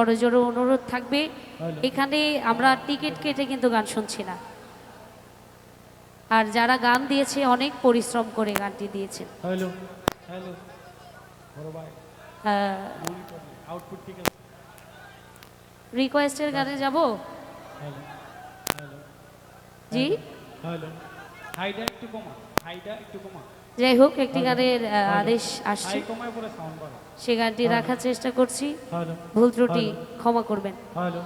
বড়জোর অনুরোধ থাকবে, এখানে আমরা টিকিট কেটে কিন্তু গান শুনছি না। আর যারা গান দিয়েছে অনেক পরিশ্রম করে গানটি দিয়েছে। হ্যালো হ্যালো বড় ভাই, আউটপুট ঠিক আছে? রিকোয়েস্টের গানে যাব। হ্যালো হ্যালো জি হ্যালো, হাইডা একটু কমা, হাইডা একটু কমা। যাই হোক, একটি গানের আদেশ আসছে, হাই কমায় পরে সাউন্ড বাড়া। সে গানটি রাখার চেষ্টা করছি, হ্যালো ভুল ত্রুটি ক্ষমা করবেন। হ্যালো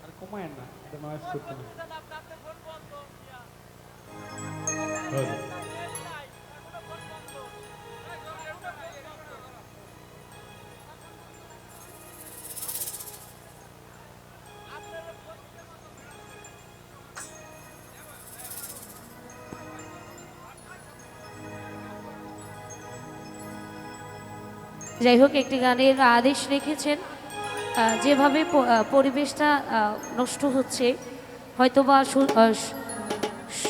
আর কমায় না, এটা নয়েজ করতে না। হ্যালো যাই হোক, একটি গানের আদেশ রেখেছেন, যেভাবে পরিবেশটা নষ্ট হচ্ছে, হয়তোবা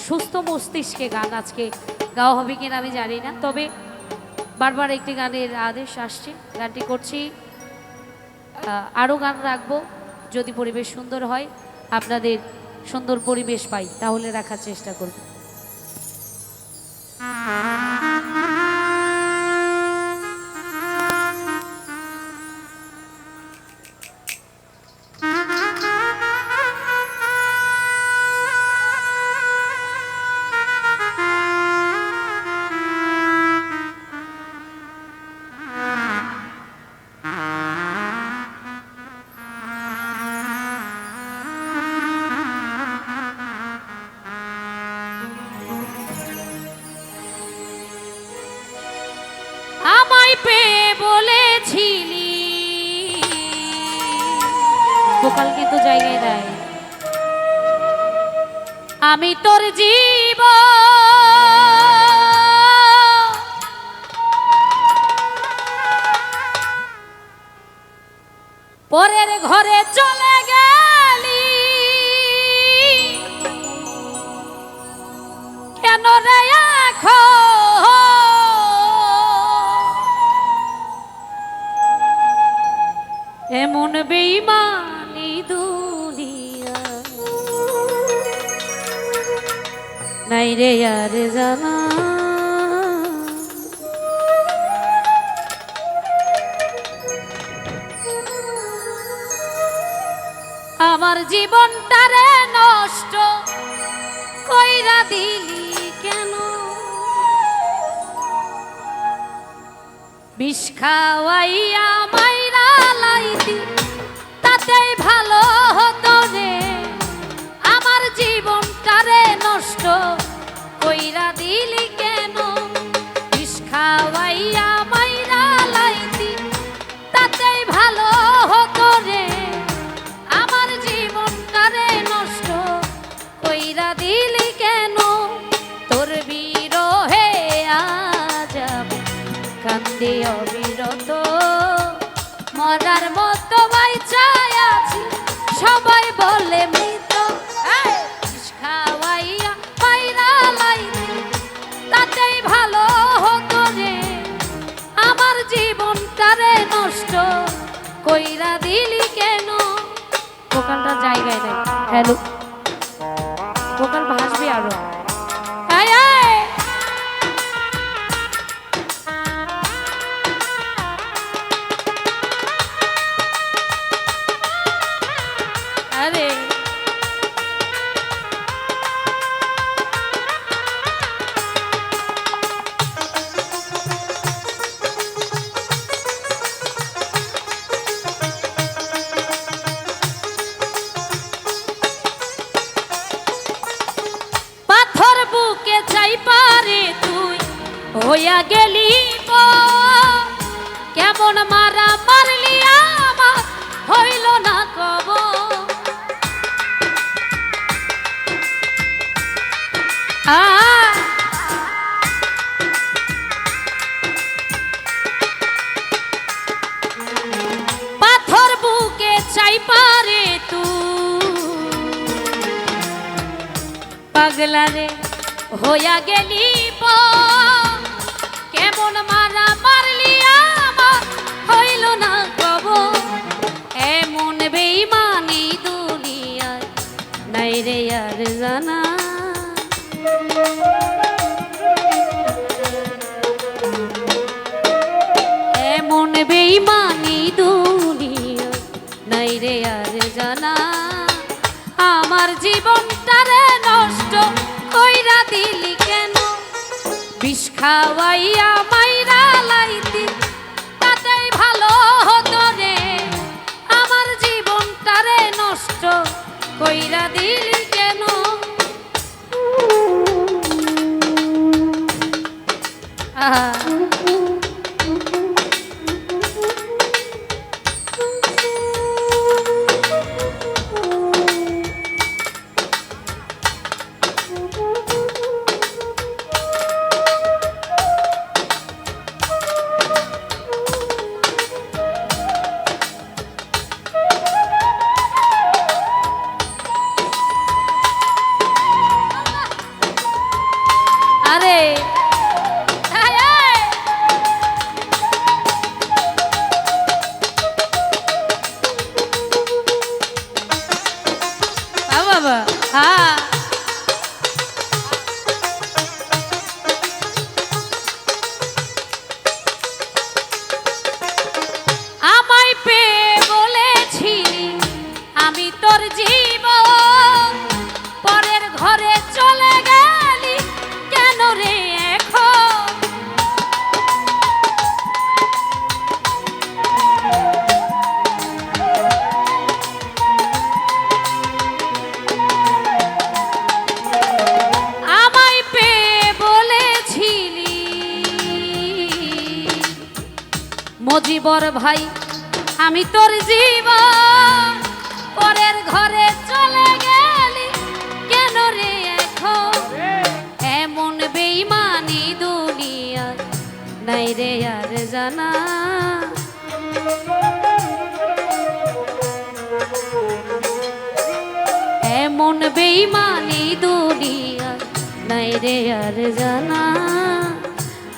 সুস্থ মস্তিষ্কে গান আজকে গাওয়া হবে কিনা আমি জানি না, তবে বারবার একটি গানের আদেশ আসছে, গানটি করছি। আরও গান রাখবো, যদি পরিবেশ সুন্দর হয়, আপনাদের সুন্দর পরিবেশ পাই, তাহলে রাখার চেষ্টা করব। আমায় পেয়ে বলেছিলি, ভোকাল কিন্তু জায়গায় দেয়, আমি তোর জীব, পরের ঘরে চলে গেলি কেন রে এখন, এমন বেঈমানি দুনিয়া নাই রে আর জানা, আমার জীবনটারে নষ্ট কইরা দিলি কেন, বিষ খাওয়াইয়া মাইরা লাইতি তাতেই ভালো হতো রে, আমার জীবনটারে নষ্ট কইরা দিলি কেন, বিষ খাওয়াইয়া মাইরা লাইতি তাতেই ভালো হতো রে, আমার জীবনটারে নষ্ট কইরা দিলি কেন, তোর বিরহে আজ আমি কান্দে অবিরত, মরার মতো বাইচায় আছি, সবাই বলে মৃত, বিষ খাওয়াইয়া পাইরা লাইতি তাতেই ভালো হতো রে, আমার জীবনটারে নষ্ট কইরা দিলি কেন। ভোকালটা জায়গায় নেই, হ্যালো ভোকাল ভাসবে আরো, আরে পাথর বুকে চাই পারে তুই হইয়া গেলি, কেমন মারা মারলি আমার হইল না কব, পাথর বুকে চাই পারে তুই পাগলা রে। হইয়া গেলি পর কেমন মারা মারলি আমার হইল না খবর এমন বেঈমানি দুনিয়ায় নাই রে আর জানা এমন বেঈমানি দুনিয়ায় নাই রে আর জানা আমার জীবনটারে নষ্ট কইরা দিলি কেন বিষ খাওয়াইয়া মাইরা লাইতি তাতেই ভালো হতো রে আমার জীবনটারে নষ্ট কইরা দিলি কেন আহা আরে আয় আয় বাবা হ্যাঁ আমায় পেয়ে বলেছিলি আমি তোর জীবন পরের ঘরে চলে গেলি কেন রে এখন আমায় পেয়ে বলেছিলি মজিবর ভাই আমি তোর জীবন পরের ঘরে চলে গেলি কেন রে এখন এমন বেঈমানি দুনিয়া নাই রে আর জানা এমন বেঈমানি দুনিয়া নাই রে আর জানা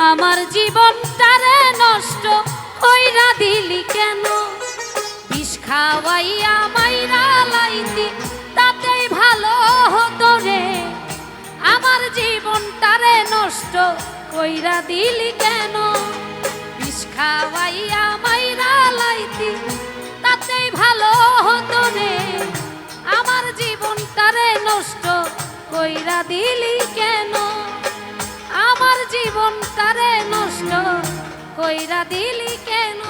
আমার জীবনটারে নষ্ট কইরা দিলি কেন বিষ খাওয়াইয়া মাইরা লাইতি তাতেই ভালো হতো রে আমার জীবনটারে নষ্ট কইরা দিলি কেন বিষ খাওয়াইয়া মাইরা লাইতি তাতেই ভালো হতো রে আমার জীবনটারে নষ্ট কইরা দিলি কেন আমার জীবনটারে নষ্ট কইরা দিলি কেন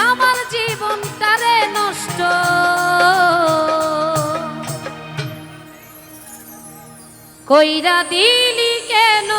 আমার জীবনটারে নষ্ট কইরা দিলি কেন